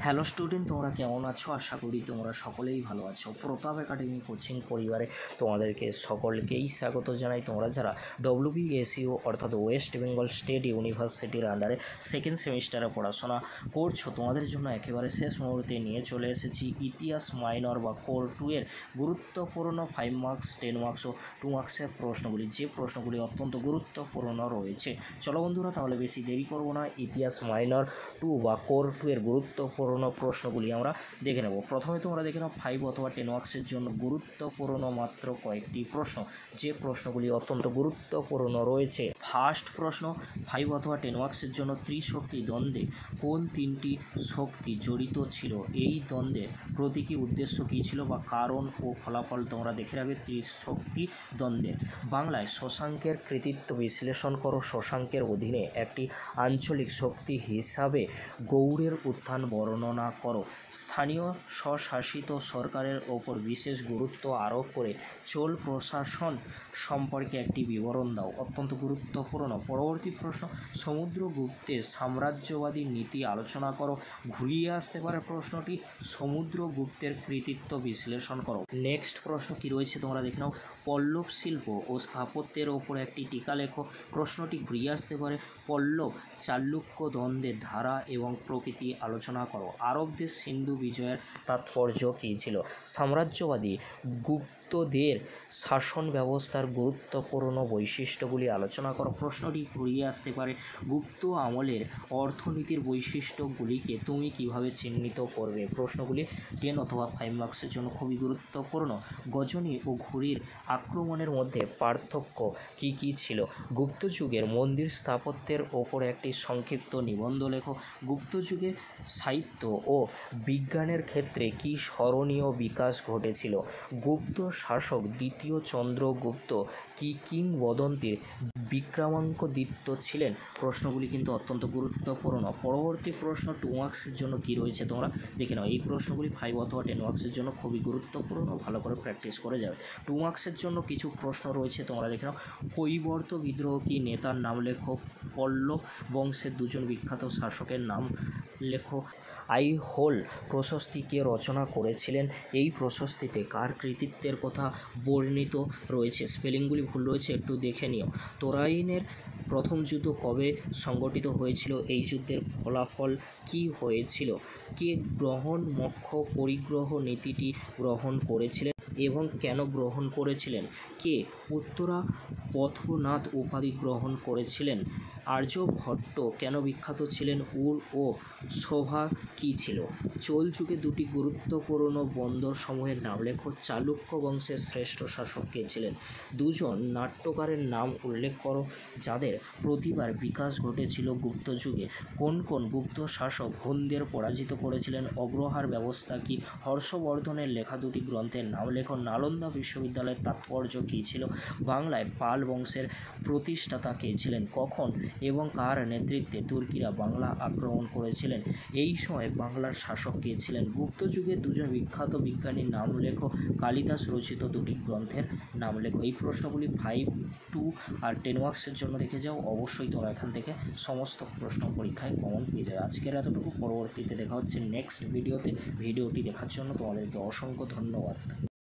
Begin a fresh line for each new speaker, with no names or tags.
Hello student, তোমরা কেমন আছো? আশা করি তোমরা সকলেই ভালো আছো। প্রতাপ একাডেমি কোচিং পরিবারে তোমাদেরকে সকলকেই স্বাগত জানাই। তোমরা যারা WBSU অর্থাৎ ওয়েস্ট বেঙ্গল স্টেট ইউনিভার্সিটির আন্ডারে সেকেন্ড সেমিস্টারে পড়াশোনা করছো, তোমাদের জন্য একেবারে শেষ মুহূর্তে নিয়ে চলে এসেছি ইতিহাস মাইনর বা কোর 2 এর গুরুত্বপূর্ণ 5 মার্কস, 10 মার্কস ও 2 মার্কসের প্রশ্নগুলি, যে প্রশ্নগুলি অত্যন্ত গুরুত্বপূর্ণ রয়েছে। চলো বন্ধুরা, তাহলে বেশি দেরি করবো না, ইতিহাস মাইনর 2 বা কোর 2 এর গুরুত্বপূর্ণ প্রশ্নগুলি আমরা দেখে নেব। প্রথমে তোমরা দেখে নাও 5 অথবা 10 মার্কসের জন্য গুরুত্বপূর্ণ মাত্র কয়েকটি প্রশ্ন, যে প্রশ্নগুলি অত্যন্ত গুরুত্বপূর্ণ রয়েছে। ফার্স্ট প্রশ্ন, 5 অথবা 10 মার্কসের জন্য ত্রিশক্তি দ্বন্দ্বে কোন তিনটি শক্তি জড়িত ছিল? এই দ্বন্দ্বের প্রতীকী উদ্দেশ্য কী ছিল বা কারণ ও ফলাফল তোমরা দেখে রাখবে ত্রিশক্তি দ্বন্দ্বের। বাংলায় শশাঙ্কের কৃতিত্ব বিশ্লেষণ করো। শশাঙ্কের অধীনে একটি আঞ্চলিক শক্তি হিসাবে গৌড়ের উত্থান বর্ণনা করো। স্থানীয় স্বশাসিত সরকারের ওপর বিশেষ গুরুত্ব আরোপ করে চোল প্রশাসন সম্পর্কে একটি বিবরণ দাও। অত্যন্ত গুরুত্বপূর্ণ। পরবর্তী প্রশ্ন, সমুদ্রগুপ্তের সাম্রাজ্যবাদী নীতি আলোচনা করো। ঘুরিয়ে আসতে পারে প্রশ্নটি, সমুদ্রগুপ্তের কৃতিত্ব বিশ্লেষণ করো। নেক্সট প্রশ্ন কি রয়েছে তোমরা দেখে নাও। পল্লব শিল্প ও স্থাপত্যের ওপর একটি টিকা লেখো। প্রশ্নটি ঘুরিয়ে আসতে পারে পল্লব চালুক্য দ্বন্দ্বের ধারা এবং প্রকৃতি আলোচনা করো। আরবদের সিন্ধু বিজয়ের তাৎপর্য কী ছিল? সাম্রাজ্যবাদী গুপ্তদের শাসন ব্যবস্থার গুরুত্বপূর্ণ বৈশিষ্ট্যগুলি আলোচনা করো। প্রশ্নটি ঘুরিয়ে আসতে পারে গুপ্ত আমলের অর্থনীতির বৈশিষ্ট্যগুলিকে তুমি কিভাবে চিহ্নিত করবে? প্রশ্নগুলি 10 অথবা 5 মার্কসের জন্য খুবই গুরুত্বপূর্ণ। গজনী ও ঘুরির আক্রমণের মধ্যে পার্থক্য কী কী ছিল? গুপ্ত যুগের মন্দির স্থাপত্যের ওপর একটি সংক্ষিপ্ত নিবন্ধ লেখো। গুপ্ত যুগে সাহিত্য ও বিজ্ঞানের ক্ষেত্রে কী স্মরণীয় বিকাশ ঘটেছিল? গুপ্ত শাসক দ্বিতীয় চন্দ্রগুপ্ত কি কিংবদন্তির বিক্রমাঙ্কদিত্য ছিলেন? প্রশ্নগুলি কিন্তু অত্যন্ত গুরুত্বপূর্ণ। পরবর্তী প্রশ্ন 2 মার্কসের জন্য কি রয়েছে তোমরা দেখে নাও। এই প্রশ্নগুলি 5 অথবা 10 মার্কসের জন্য খুবই গুরুত্বপূর্ণ, ভালো করে প্র্যাকটিস করে যাবে। 2 মার্কসের জন্য কিছু প্রশ্ন রয়েছে, তোমরা দেখে নাও। কৈবর্ত বিদ্রোহ কি নেতার নাম লেখো। পল্লব বংশের দুজন বিখ্যাত শাসকের নাম লেখো। আইহোল প্রশস্তি কে রচনা করেছিলেন? এই প্রশস্তিতে কার কৃতিত্বের কথা বর্ণিত রয়েছে? স্পেলিংগুলি ভুল রয়েছে, একটু দেখে নিও। তোরাইনের প্রথম যুদ্ধ কবে সংগঠিত হয়েছিল? এই যুদ্ধের ফলাফল কী হয়েছিল? কে গ্রহণ মক্ষ পরিগ্রহ নীতিটি গ্রহণ করেছিলেন এবং কেন গ্রহণ করেছিলেন? কে উত্তরা পথনাথ উপাধি গ্রহণ করেছিলেন? আর্যভট্ট কেন বিখ্যাত ছিলেন? উর ও শোভা কী ছিল? চোল যুগে দুটি গুরুত্বপূর্ণ বন্দর সমূহের নাম লেখো। চালুক্য বংশের শ্রেষ্ঠ শাসক কে ছিলেন? দুজন নাট্যকারের নাম উল্লেখ করো যাদের প্রতিভার বিকাশ ঘটেছিল গুপ্ত যুগে। কোন কোন গুপ্ত শাসক হুনদের পরাজিত করেছিলেন? অগ্রহার ব্যবস্থা কি? হর্ষবর্ধনের লেখা দুটি গ্রন্থের নাম লেখো। নালন্দা বিশ্ববিদ্যালয়ের তাৎপর্য কী ছিল? বাংলায় পাল বংশের প্রতিষ্ঠাতা কে ছিলেন? কখন এবং কার নেতৃত্বে তুর্কিরা বাংলা আক্রমণ করেছিলেন? এই সময় বাংলার শাসক কে ছিলেন? গুপ্ত যুগের দুজন বিখ্যাত বিজ্ঞানীর নাম লেখো। কালিদাস রচিত দুটি গ্রন্থের নাম লেখো। এই প্রশ্নগুলি 5, 2 আর 10 মার্কসের জন্য দেখে যাও। অবশ্যই তোমরা এখান থেকে সমস্ত প্রশ্ন পরীক্ষায় কমন পেয়ে যাবে। আজকের এতটুকু, পরবর্তীতে দেখা হচ্ছে নেক্সট ভিডিওতে। ভিডিওটি দেখার জন্য তোমাদেরকে অসংখ্য ধন্যবাদ।